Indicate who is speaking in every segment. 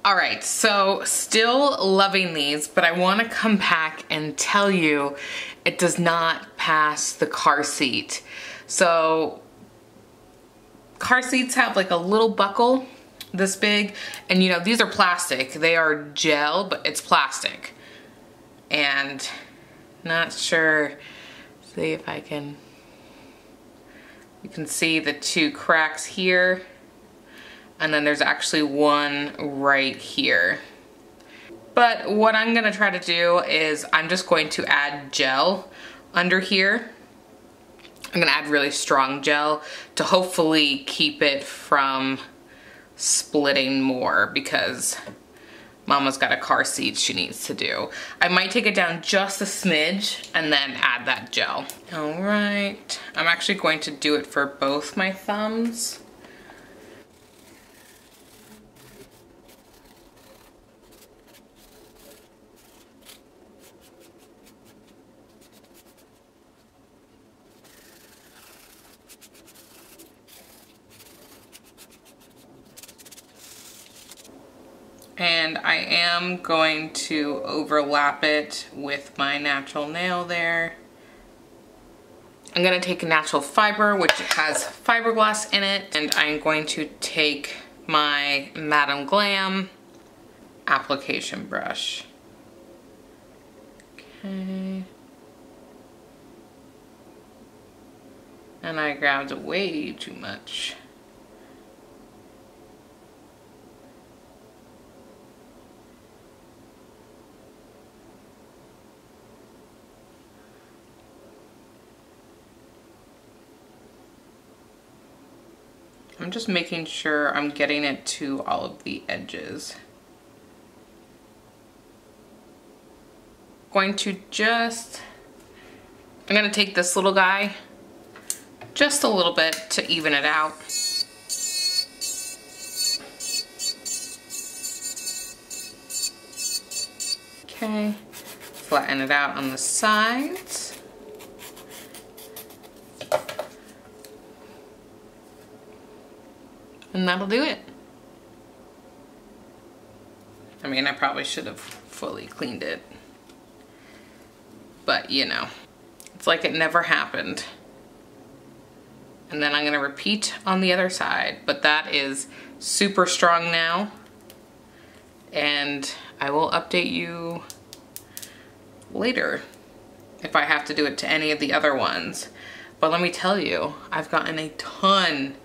Speaker 1: All right, so still loving these, but I want to come back and tell you it does not pass the car seat. So car seats have like a little buckle this big, and you know, these are plastic. They are gel, but it's plastic. And not sure, see if I can, you can see the two cracks here. And then there's actually one right here. But what I'm gonna try to do is I'm just going to add gel under here. I'm gonna add really strong gel to hopefully keep it from splitting more, because Mama's got a car seat she needs to do. I might take it down just a smidge and then add that gel. All right, I'm actually going to do it for both my thumbs. And I am going to overlap it with my natural nail there. I'm gonna take a natural fiber, which has fiberglass in it, and I'm going to take my Madam Glam application brush. Okay. And I grabbed way too much. I'm just making sure I'm getting it to all of the edges. I'm gonna take this little guy just a little bit to even it out. Okay, flatten it out on the sides. And that'll do it. I mean, I probably should have fully cleaned it, but you know, it's like it never happened. And then I'm gonna repeat on the other side, but that is super strong now. And I will update you later if I have to do it to any of the other ones. But let me tell you, I've gotten a ton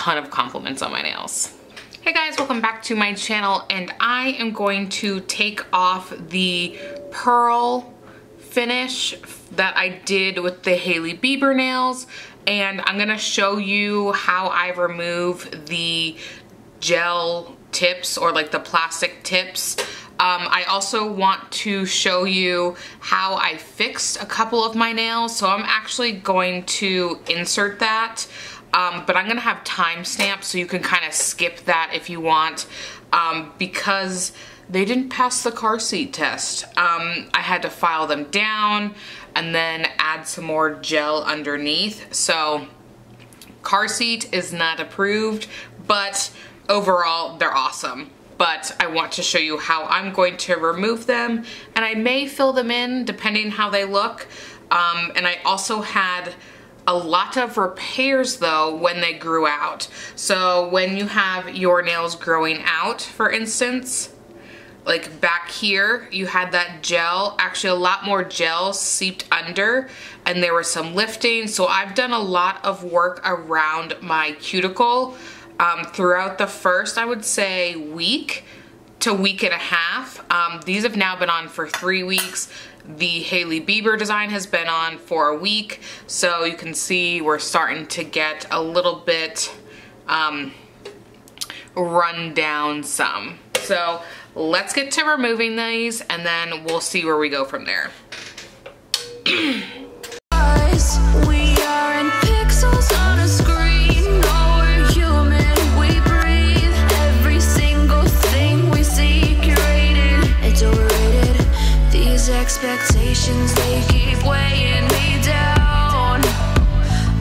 Speaker 1: of compliments on my nails. Hey guys, welcome back to my channel, and I am going to take off the pearl finish that I did with the Hailey Bieber nails, and I'm gonna show you how I remove the gel tips, or like the plastic tips. I also want to show you how I fixed a couple of my nails, so I'm actually going to insert that. But I'm gonna have timestamps so you can kind of skip that if you want, because they didn't pass the car seat test. I had to file them down and then add some more gel underneath. So car seat is not approved, but overall they're awesome. But I want to show you how I'm going to remove them, and I may fill them in depending how they look. And I also had a lot of repairs though when they grew out. So when you have your nails growing out, for instance, like back here, you had that gel, actually a lot more gel seeped under, and there was some lifting. So I've done a lot of work around my cuticle throughout the first, I would say, week to week and a half. These have now been on for 3 weeks. The Hailey Bieber design has been on for a week, so you can see we're starting to get a little bit run down some. So let's get to removing these, and then we'll see where we go from there.
Speaker 2: Expectations, they keep weighing me down.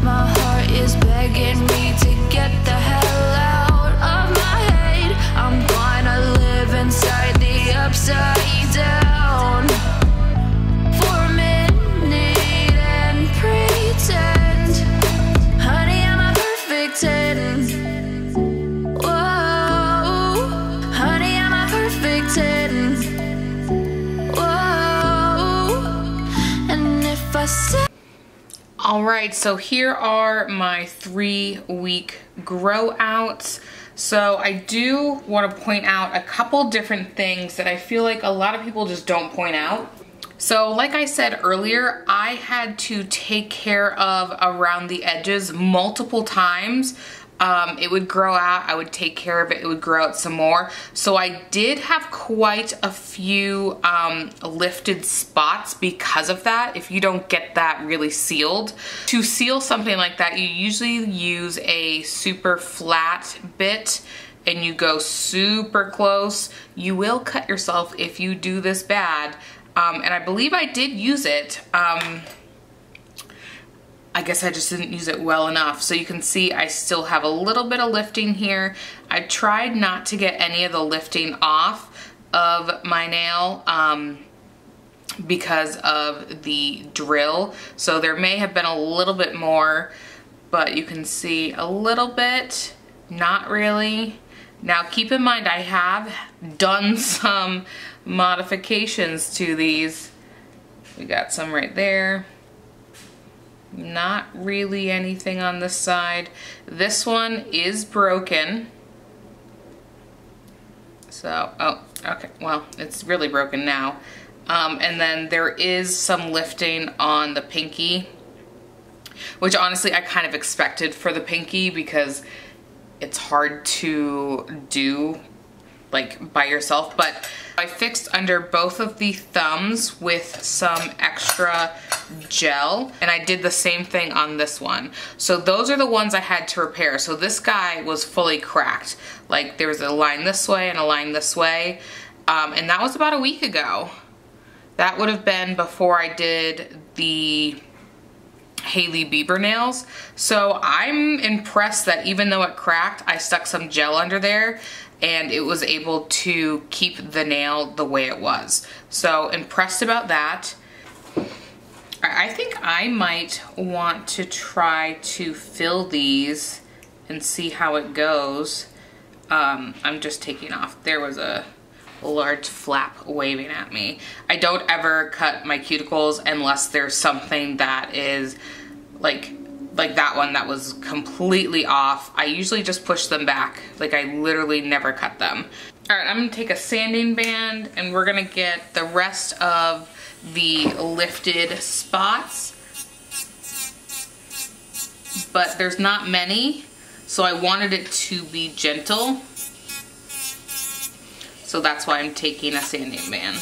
Speaker 2: My heart is begging me to get the hell out of my head. I'm gonna live
Speaker 1: All right, so here are my 3-week grow outs. So I do want to point out a couple different things that I feel like a lot of people just don't point out. So like I said earlier, I had to take care of around the edges multiple times. It would grow out, I would take care of it, it would grow out some more. So I did have quite a few lifted spots because of that, if you don't get that really sealed. To seal something like that, you usually use a super flat bit and you go super close. You will cut yourself if you do this bad. And I believe I did use it. I guess I just didn't use it well enough. So you can see I still have a little bit of lifting here. I tried not to get any of the lifting off of my nail because of the drill. So there may have been a little bit more, but you can see a little bit, not really. Now keep in mind I have done some modifications to these. We got some right there. Not really anything on this side. This one is broken. So, oh, okay, well, it's really broken now. And then there is some lifting on the pinky, which honestly I kind of expected for the pinky because it's hard to do like by yourself, but I fixed under both of the thumbs with some extra gel, and I did the same thing on this one. So those are the ones I had to repair. So this guy was fully cracked. Like there was a line this way and a line this way, and that was about a week ago. That would have been before I did the Hailey Bieber nails. So I'm impressed that even though it cracked, I stuck some gel under there and it was able to keep the nail the way it was. So impressed about that. I think I might want to try to fill these and see how it goes. I'm just taking off. There was a large flap waving at me. I don't ever cut my cuticles unless there's something that is like that one that was completely off. I usually just push them back. Like I literally never cut them. All right, I'm gonna take a sanding band and we're gonna get the rest of the lifted spots. But there's not many, so I wanted it to be gentle. So that's why I'm taking a sanding band.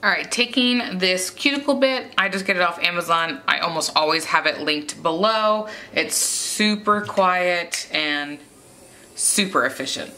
Speaker 1: All right, taking this cuticle bit, I just get it off Amazon. I almost always have it linked below. It's super quiet and super efficient.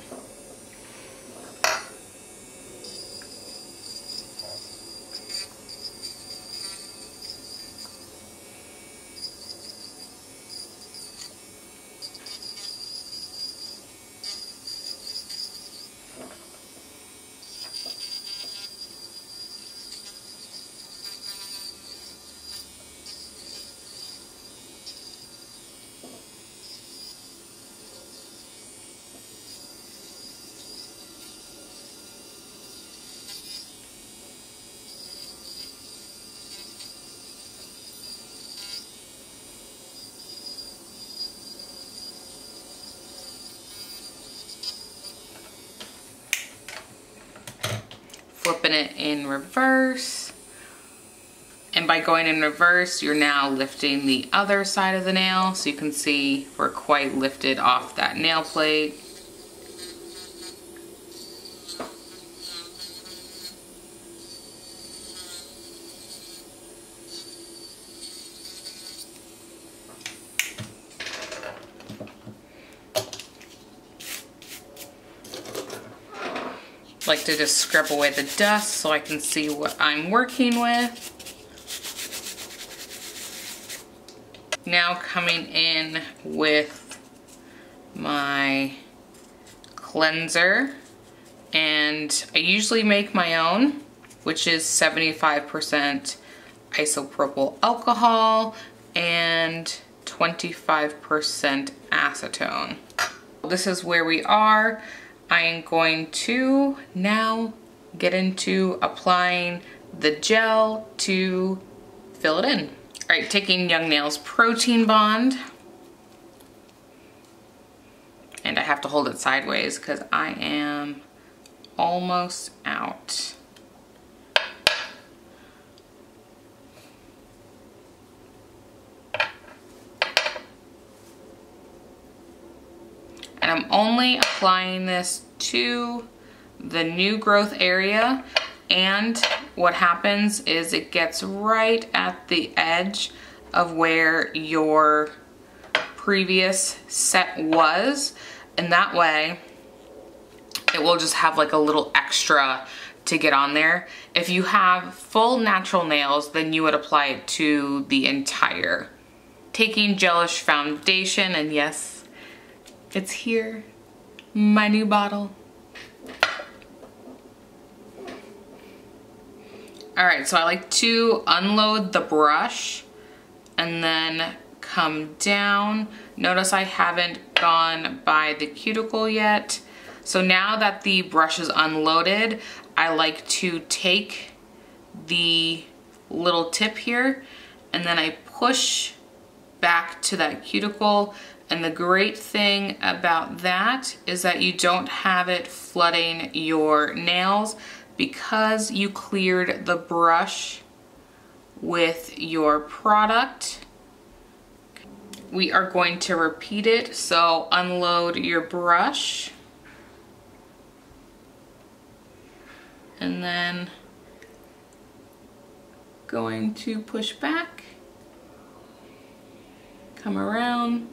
Speaker 1: Flipping it in reverse And by going in reverse, you're now lifting the other side of the nail. So you can see we're quite lifted off that nail plate. Like to just scrub away the dust so I can see what I'm working with. Now coming in with my cleanser, and I usually make my own, which is 75% isopropyl alcohol and 25% acetone. This is where we are. I am going to now get into applying the gel to fill it in. All right, taking Young Nails Protein Bond. And I have to hold it sideways because I am almost out. And I'm only applying this to the new growth area, and what happens is it gets right at the edge of where your previous set was, and that way it will just have like a little extra to get on there. If you have full natural nails, then you would apply it to the entire. Taking Gelish foundation, and yes, it's here, my new bottle. All right, so I like to unload the brush and then come down. Notice I haven't gone by the cuticle yet. So now that the brush is unloaded, I like to take the little tip here and then I push back to that cuticle. And the great thing about that is that you don't have it flooding your nails because you cleared the brush with your product. We are going to repeat it, so unload your brush. And then going to push back, come around.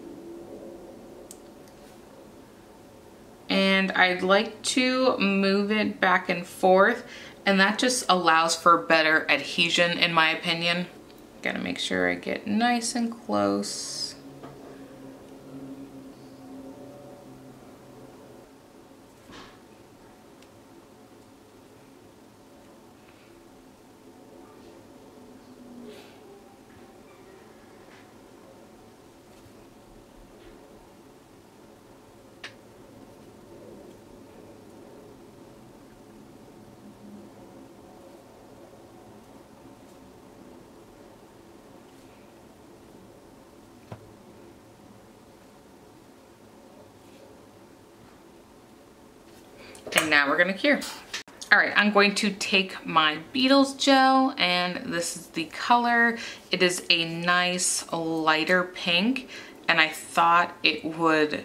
Speaker 1: And I'd like to move it back and forth, and that just allows for better adhesion in my opinion. Gotta make sure I get nice and close. And now we're gonna cure. All right, I'm going to take my Beetles gel, and this is the color. It is a nice lighter pink, and I thought it would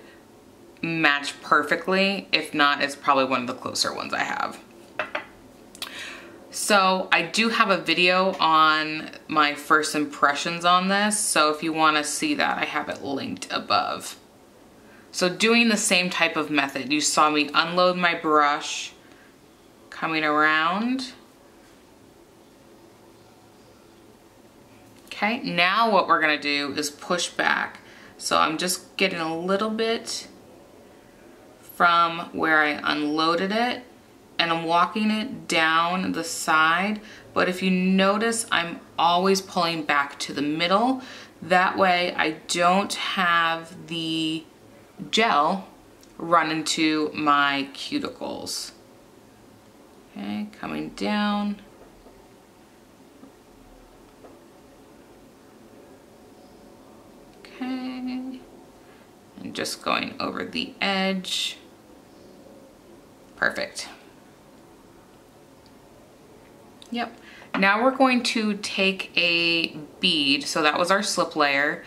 Speaker 1: match perfectly. If not, it's probably one of the closer ones I have. So I do have a video on my first impressions on this, so if you wanna see that, I have it linked above. So doing the same type of method, you saw me unload my brush, coming around. Okay, now what we're gonna do is push back. So I'm just getting a little bit from where I unloaded it, and I'm walking it down the side. But if you notice, I'm always pulling back to the middle. That way I don't have the gel run into my cuticles. Okay, coming down. Okay, and just going over the edge. Perfect. Yep. Now we're going to take a bead, so that was our slip layer,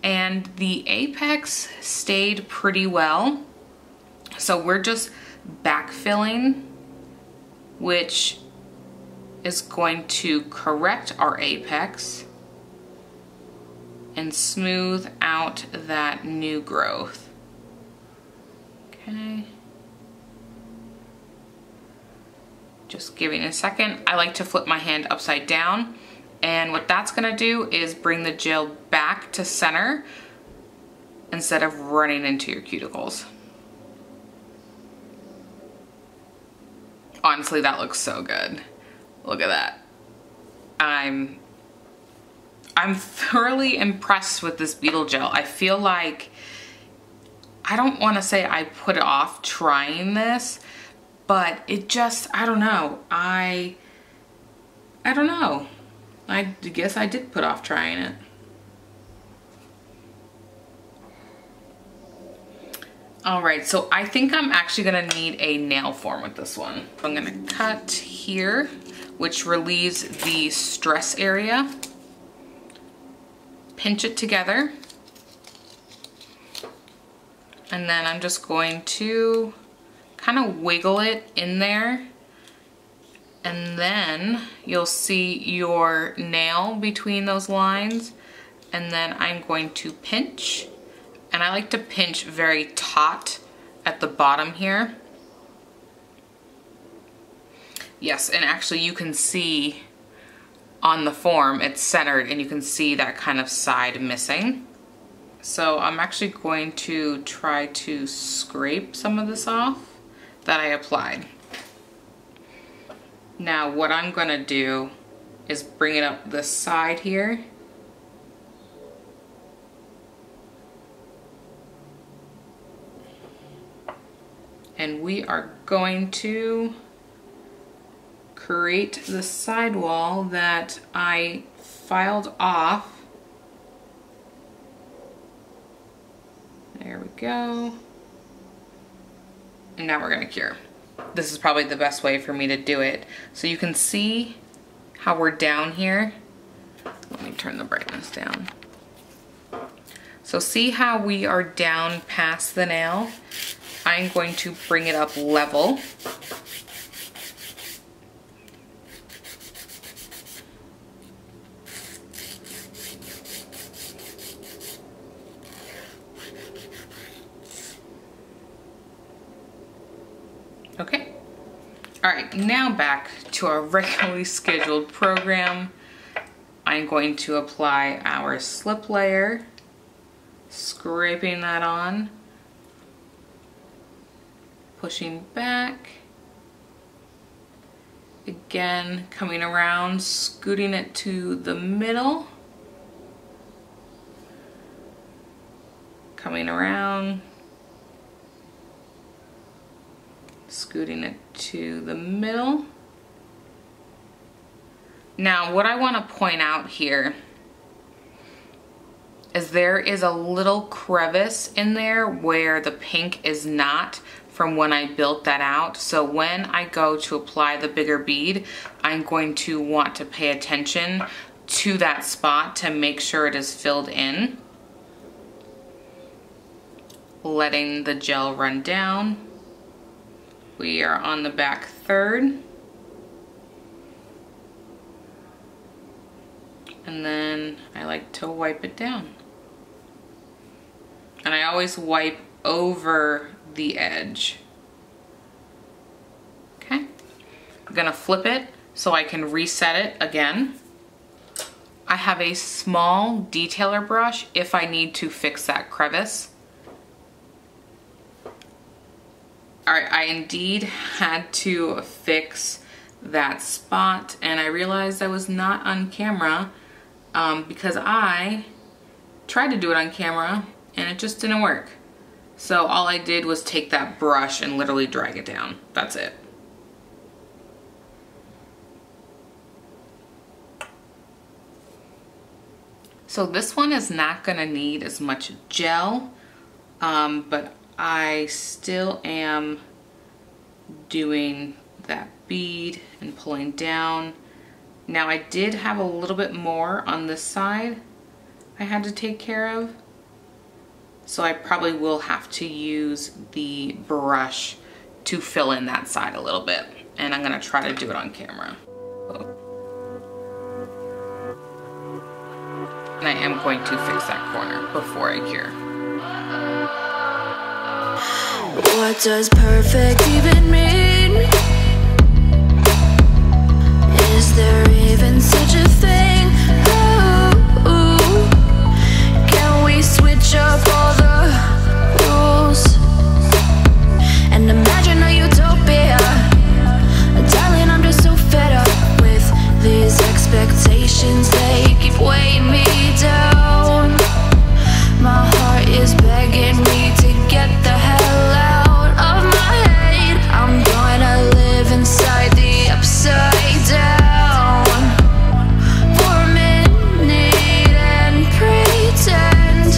Speaker 1: and the apex stayed pretty well. So we're just backfilling, which is going to correct our apex and smooth out that new growth. Okay. Just giving it a second. I like to flip my hand upside down, and what that's gonna do is bring the gel back to center instead of running into your cuticles. Honestly, that looks so good. Look at that. I'm thoroughly impressed with this beetle gel. I feel like, I don't want to say I put off trying this, but it just, I don't know. I don't know. I guess I did put off trying it. All right, so I think I'm actually gonna need a nail form with this one. I'm gonna cut here, which relieves the stress area. Pinch it together. And then I'm just going to kind of wiggle it in there. And then you'll see your nail between those lines. And then I'm going to pinch. And I like to pinch very taut at the bottom here. Yes, and actually you can see on the form it's centered, and you can see that kind of side missing. So I'm actually going to try to scrape some of this off that I applied. Now what I'm gonna do is bring it up this side here. And we are going to create the sidewall that I filed off. There we go. And now we're gonna cure. This is probably the best way for me to do it. So you can see how we're down here. Let me turn the brightness down. So see how we are down past the nail? I'm going to bring it up level. Okay. All right, now back to our regularly scheduled program. I'm going to apply our slip layer, scraping that on, pushing back, again coming around, scooting it to the middle, coming around, scooting it to the middle. Now what I want to point out here is there is a little crevice in there where the pink is not from when I built that out. So when I go to apply the bigger bead, I'm going to want to pay attention to that spot to make sure it is filled in. Letting the gel run down. We are on the back third. And then I like to wipe it down. And I always wipe over the edge. Okay. I'm gonna flip it so I can reset it again. I have a small detailer brush if I need to fix that crevice. All right, I indeed had to fix that spot, and I realized I was not on camera because I tried to do it on camera and it just didn't work. So all I did was take that brush and literally drag it down. That's it. So this one is not gonna need as much gel, but I still am doing that bead and pulling down. Now I did have a little bit more on this side I had to take care of, so I probably will have to use the brush to fill in that side a little bit, and I'm gonna try to do it on camera. And I am going to fix that corner before I cure.
Speaker 2: What does perfect even mean? Is there even such a thing? Ooh, can we switch up all the rules and imagine a utopia? Darling, I'm just so fed up with these expectations. They keep weighing me down. My heart is begging me to get the hell out of my head. I'm gonna live inside the upside down for a minute and pretend,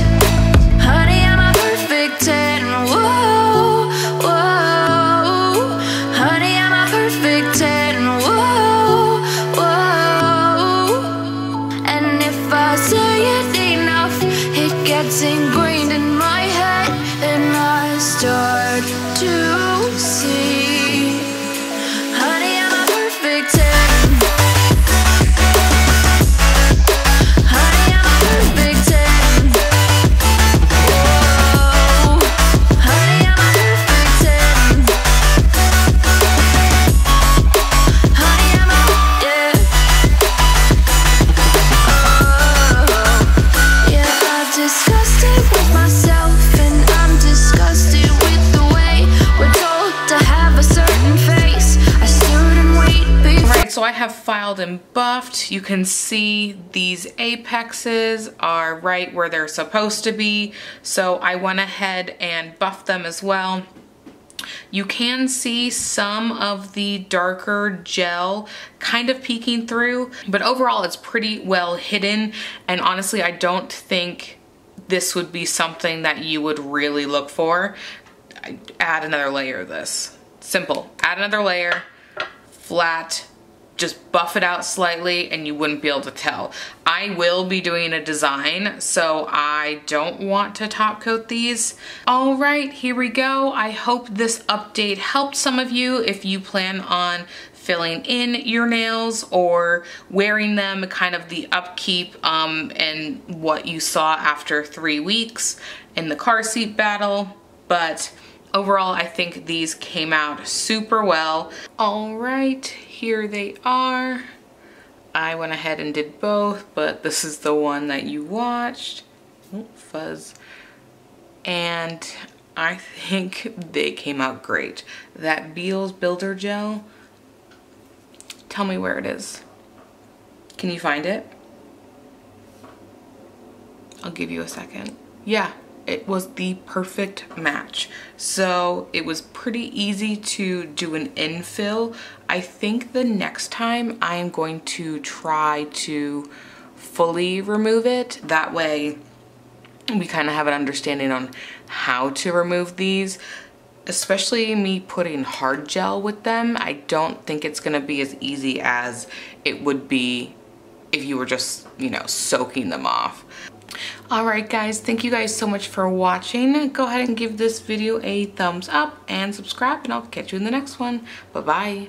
Speaker 2: honey, I'm a perfect 10. Whoa, whoa, honey, I'm a perfect 10. Whoa, whoa, and if I say it enough, it gets ingrained in my head, and I start to see, honey, I'm a perfect 10. Honey, I'm a perfect 10. Whoa, honey, I'm a perfect 10. Honey, I'm a, yeah. Oh, yeah, I've discussed it with myself, and I'm disgusted with the way we're told to have a certain face. I stood and wait before.
Speaker 1: Alright, so I have filed and buffed. You can see these apexes are right where they're supposed to be, so I went ahead and buffed them as well. You can see some of the darker gel kind of peeking through, but overall it's pretty well hidden, and honestly I don't think this would be something that you would really look for. Add another layer of this. Simple. Add another layer, flat, just buff it out slightly and you wouldn't be able to tell. I will be doing a design, so I don't want to top coat these. All right, here we go. I hope this update helped some of you if you plan on filling in your nails or wearing them, kind of the upkeep and what you saw after 3 weeks in the car seat battle. But overall, I think these came out super well. All right, here they are. I went ahead and did both, but this is the one that you watched. Oh, fuzz. And I think they came out great. That Beals Builder Gel, tell me where it is. Can you find it? I'll give you a second. Yeah, it was the perfect match. So it was pretty easy to do an infill. I think the next time I am going to try to fully remove it. That way we kind of have an understanding on how to remove these. Especially me putting hard gel with them, I don't think it's gonna be as easy as it would be if you were just, you know, soaking them off. All right, guys, thank you guys so much for watching. Go ahead and give this video a thumbs up and subscribe, and I'll catch you in the next one. Bye-bye.